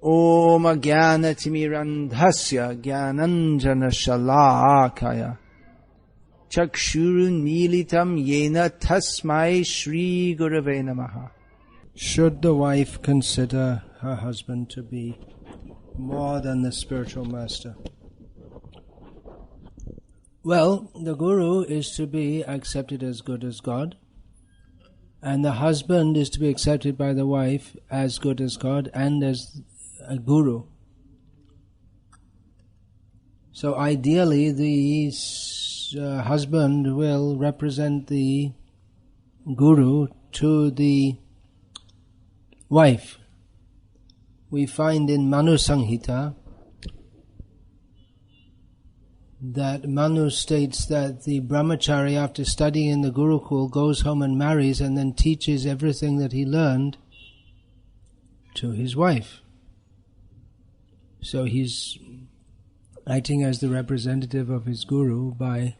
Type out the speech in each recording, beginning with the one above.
Om Jnana-timirandhasya Jnananjana-shalakaya Chakshurun Militam Yena Tasmai Shri Gurave Namaha. Should the wife consider her husband to be more than the spiritual master? Well, the Guru is to be accepted as good as God, and the husband is to be accepted by the wife as good as God and as a Guru. So ideally the husband will represent the Guru to the wife. We find in Manu Samhita that Manu states that the brahmachari, after studying in the Gurukul, goes home and marries and then teaches everything that he learned to his wife. So he's acting as the representative of his Guru by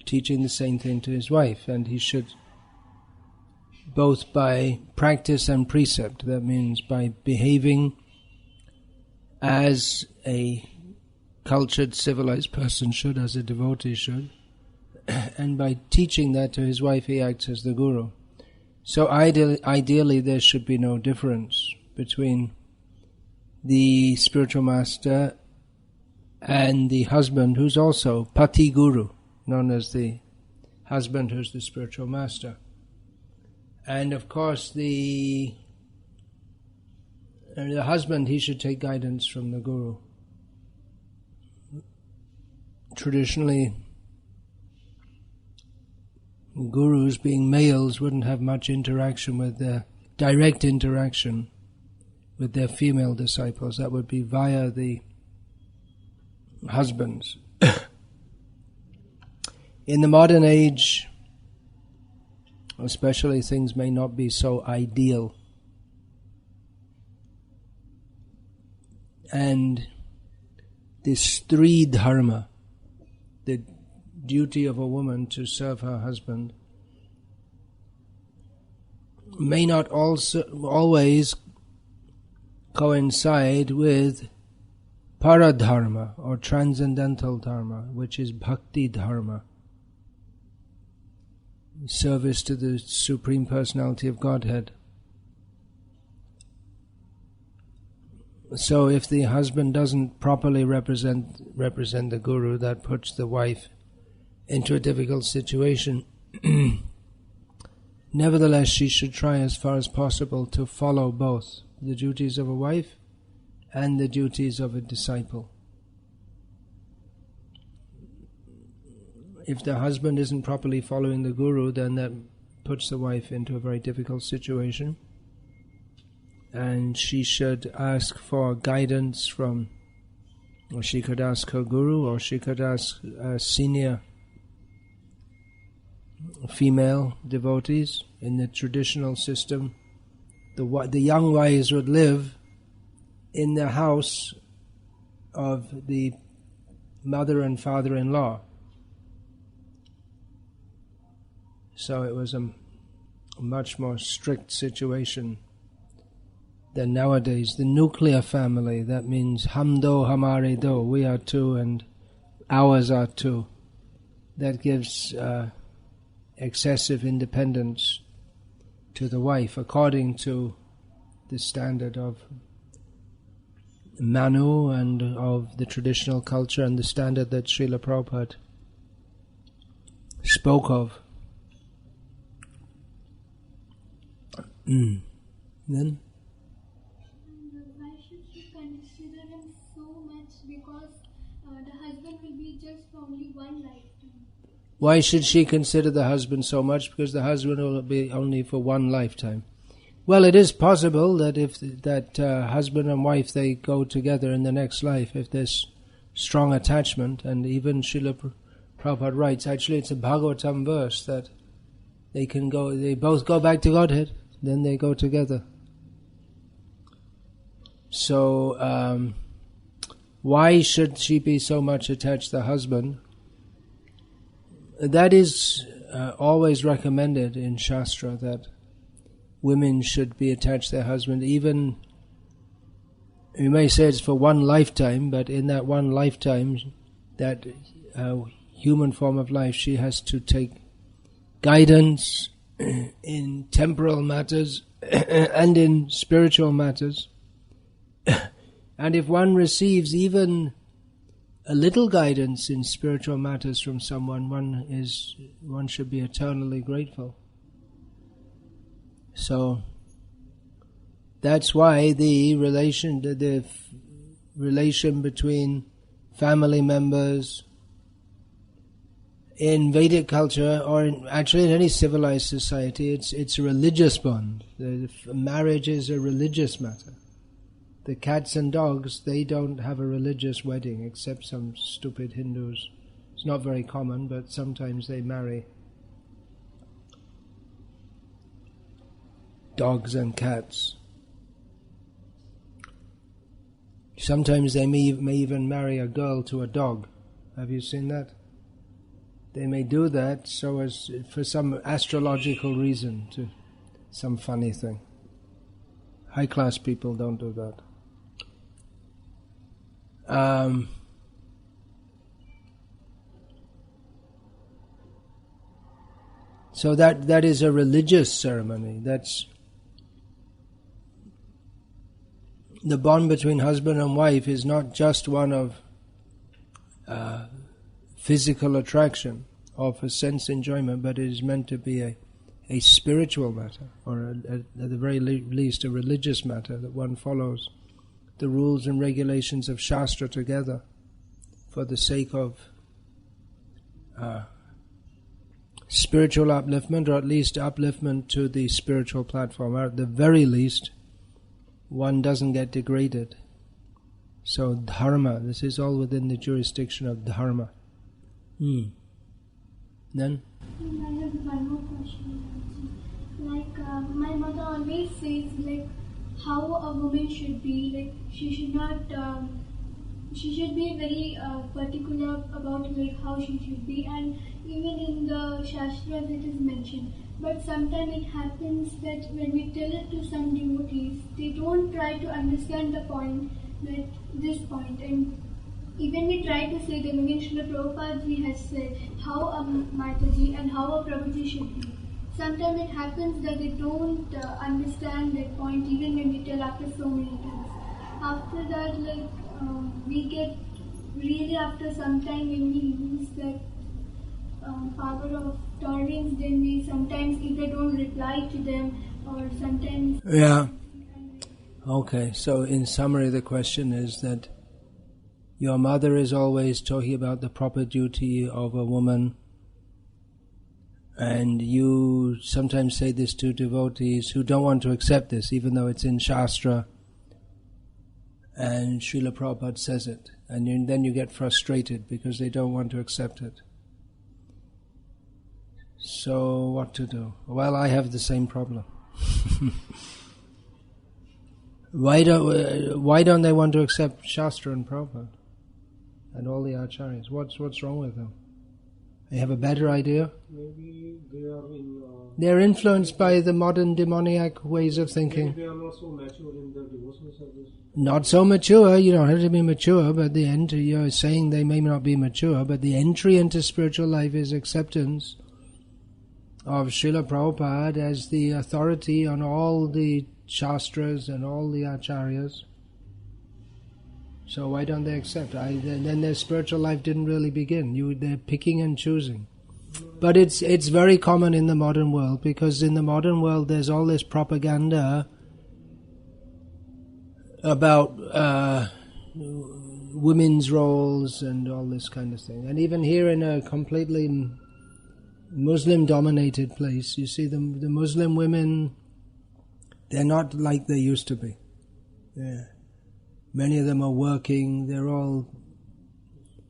teaching the same thing to his wife, and he should, both by practice and precept, that means by behaving as a cultured, civilized person should, as a devotee should, and by teaching that to his wife, he acts as the Guru. So ideally there should be no difference between the spiritual master and the husband, who's also Pati Guru, known as the husband who's the spiritual master. And of course the husband, he should take guidance from the Guru. Traditionally, gurus, being males, wouldn't have much interaction with their direct interaction with their female disciples. That would be via the husbands. In the modern age, especially, things may not be so ideal. And this Stri Dharma, the duty of a woman to serve her husband, may not also always coincide with Paradharma or transcendental dharma, which is Bhakti Dharma, service to the Supreme Personality of Godhead. So if the husband doesn't properly represent the Guru, that puts the wife into a difficult situation. Nevertheless, she should try as far as possible to follow both the duties of a wife and the duties of a disciple. If the husband isn't properly following the Guru, then that puts the wife into a very difficult situation. And she should ask for guidance from, or she could ask her Guru, or she could ask senior female devotees. In the traditional system, the young wives would live in the house of the mother and father-in-law. So it was a much more strict situation than nowadays. The nuclear family, that means hum do, hamare do, we are two and ours are two. That gives excessive independence to the wife, according to the standard of Manu and of the traditional culture and the standard that Srila Prabhupada spoke of. Then? Why should she consider him so much? Because the husband will be just for only one lifetime. Why should she consider the husband so much? Because the husband will be only for one lifetime. Well, it is possible that if that husband and wife, they go together in the next life, if there's strong attachment, and even Srila Prabhupada writes, actually it's a Bhagavatam verse, that they both go back to Godhead, then they go together. So, why should she be so much attached to the husband? That is always recommended in Shastra, that women should be attached to their husband, even you may say it's for one lifetime, but in that one lifetime, that human form of life, she has to take guidance in temporal matters and in spiritual matters. And if one receives even a little guidance in spiritual matters from someone, one should be eternally grateful. So that's why the relation between family members in Vedic culture, or actually in any civilized society, it's a religious bond. Marriage is a religious matter. The cats and dogs, they don't have a religious wedding, except some stupid Hindus. It's not very common, but sometimes they marry dogs and cats. Sometimes they may even marry a girl to a dog. Have you seen that? They may do that so as for some astrological reason, to some funny thing. High class people don't do that. So that is a religious ceremony. That's the bond between husband and wife is not just one of physical attraction or for sense enjoyment, but it is meant to be a spiritual matter, or at the very least a religious matter, that one follows the rules and regulations of Shastra together for the sake of spiritual upliftment, or at least upliftment to the spiritual platform. Or at the very least, one doesn't get degraded. So dharma, this is all within the jurisdiction of dharma. Then? I have one more question. Like, my mother always says, like, how a woman should be. Like, she should not, she should be very particular about like how she should be, and even in the Shastras it is mentioned. But sometimes it happens that when we tell it to some devotees, they don't try to understand the point, that this point. And even we try to say that when Srila Prabhupada ji has said how a Mataji and how a Prabhuji should be. Sometimes it happens that they don't understand that point even when we tell after so many times. After that, like, we get really after some time when we lose that power of tolerance, then we sometimes either don't reply to them or sometimes... Yeah. Okay, so in summary the question is that your mother is always talking about the proper duty of a woman, and you sometimes say this to devotees who don't want to accept this, even though it's in Shastra, and Srila Prabhupada says it, and then you get frustrated because they don't want to accept it. So what to do? Well, I have the same problem. Why don't they want to accept Shastra and Prabhupada and all the acharyas? What's wrong with them? They have a better idea? Maybe they are They're influenced by the modern demoniac ways of thinking. They are not so mature in the devotional service. Not so mature, you don't have to be mature, but the entry, you're saying they may not be mature, but the entry into spiritual life is acceptance of Srila Prabhupada as the authority on all the Shastras and all the acharyas. So why don't they accept? Then their spiritual life didn't really begin. They're picking and choosing. But it's very common in the modern world, because in the modern world there's all this propaganda about women's roles and all this kind of thing. And even here in a completely Muslim-dominated place, you see the Muslim women, they're not like they used to be. Yeah. Many of them are working, they're all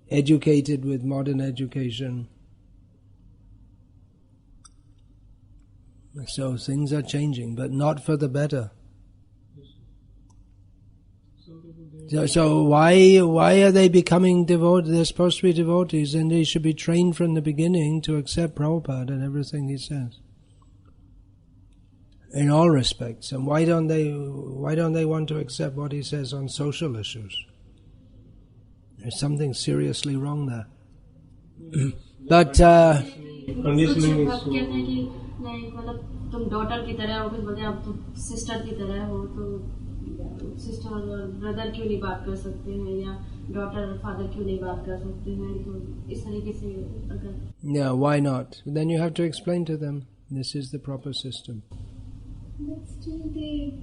educated with modern education. So things are changing, but not for the better. So why are they becoming devotees? They're supposed to be devotees, and they should be trained from the beginning to accept Prabhupada and everything he says. in all respects. And why don't they want to accept what he says on social issues? There's something seriously wrong there. But conditioning is so. नहीं मतलब तुम daughter की तरह हो, फिर बोलते अब तुम सिस्टर की तरह हो, तो सिस्टर और ब्रदर क्यों नहीं बात कर सकते हैं, या डॉटर और फादर क्यों नहीं बात कर सकते हैं? तो इस तरीके से अगर yeah, why not? Then you have to explain to them this is the proper system. But still they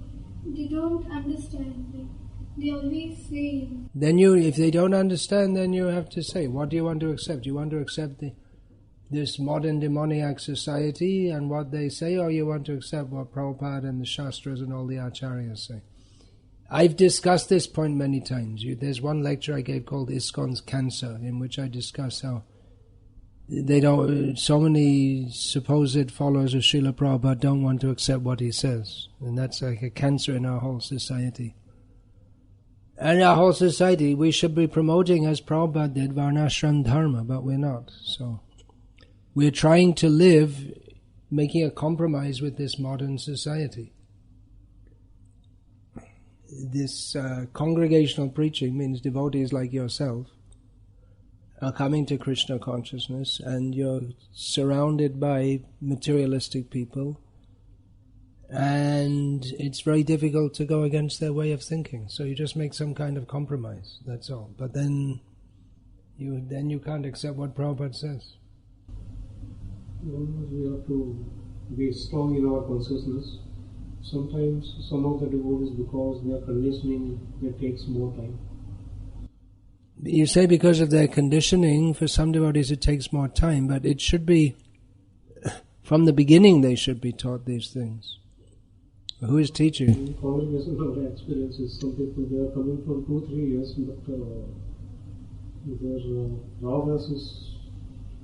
don't understand. They always say. Then if they don't understand, then you have to say, what do you want to accept? You want to accept this modern demoniac society and what they say, or you want to accept what Prabhupada and the Shastras and all the Acharyas say? I've discussed this point many times. There's one lecture I gave called ISKCON's Cancer, in which I discuss how so many supposed followers of Srila Prabhupada don't want to accept what he says. And that's like a cancer in our whole society. And our whole society, we should be promoting, as Prabhupada did, Varnashram Dharma, but we're not. So we're trying to live, making a compromise with this modern society. This congregational preaching means devotees like yourself are coming to Krishna consciousness, and you're surrounded by materialistic people, and it's very difficult to go against their way of thinking. So you just make some kind of compromise, that's all. But then you can't accept what Prabhupada says. We have to be strong in our consciousness. Sometimes some of the devotees, because their conditioning, it takes more time. You say because of their conditioning, for some devotees it takes more time, but it should be, from the beginning they should be taught these things. Who is teaching? In congregation of the experiences, some people, they are coming from 2-3 years, but their progress is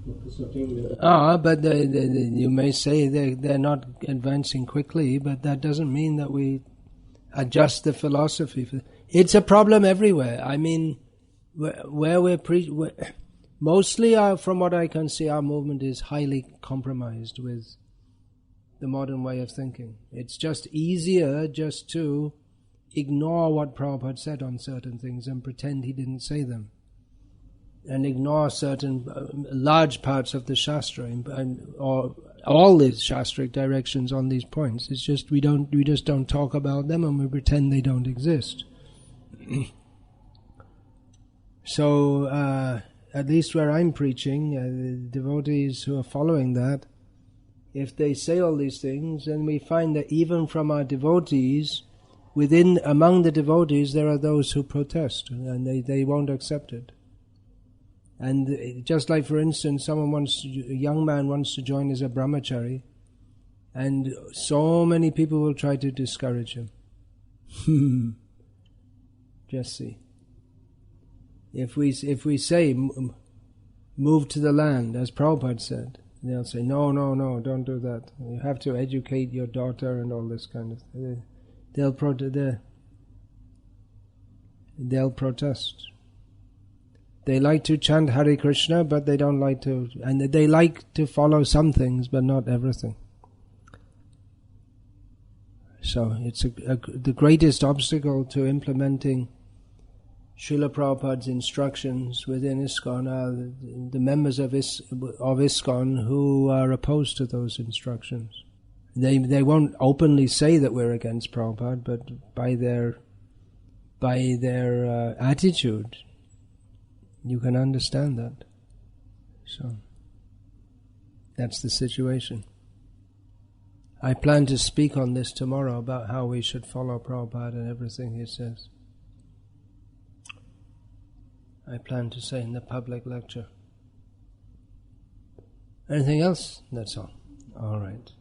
not a certain level. But you may say they're not advancing quickly, but that doesn't mean that we adjust the philosophy. It's a problem everywhere. I mean, where we're mostly, from what I can see, our movement is highly compromised with the modern way of thinking. It's just easier just to ignore what Prabhupada said on certain things and pretend he didn't say them, and ignore certain large parts of the Shastra or all the Shastric directions on these points. It's just we just don't talk about them and we pretend they don't exist. So at least where I'm preaching, the devotees who are following that, if they say all these things, then we find that even from our devotees, among the devotees there are those who protest and they won't accept it. And just like, for instance, a young man wants to join as a brahmachari, and so many people will try to discourage him. Just see. If we say, move to the land, as Prabhupada said, they'll say, no, don't do that. You have to educate your daughter and all this kind of thing. They'll protest. They like to chant Hare Krishna, but they don't like to, and they like to follow some things, but not everything. So it's the greatest obstacle to implementing Srila Prabhupada's instructions within ISKCON are the members of ISKCON who are opposed to those instructions. They won't openly say that we're against Prabhupada, but by their attitude, you can understand that. So that's the situation. I plan to speak on this tomorrow about how we should follow Prabhupada and everything he says. I plan to say in the public lecture. Anything else? That's all. All right.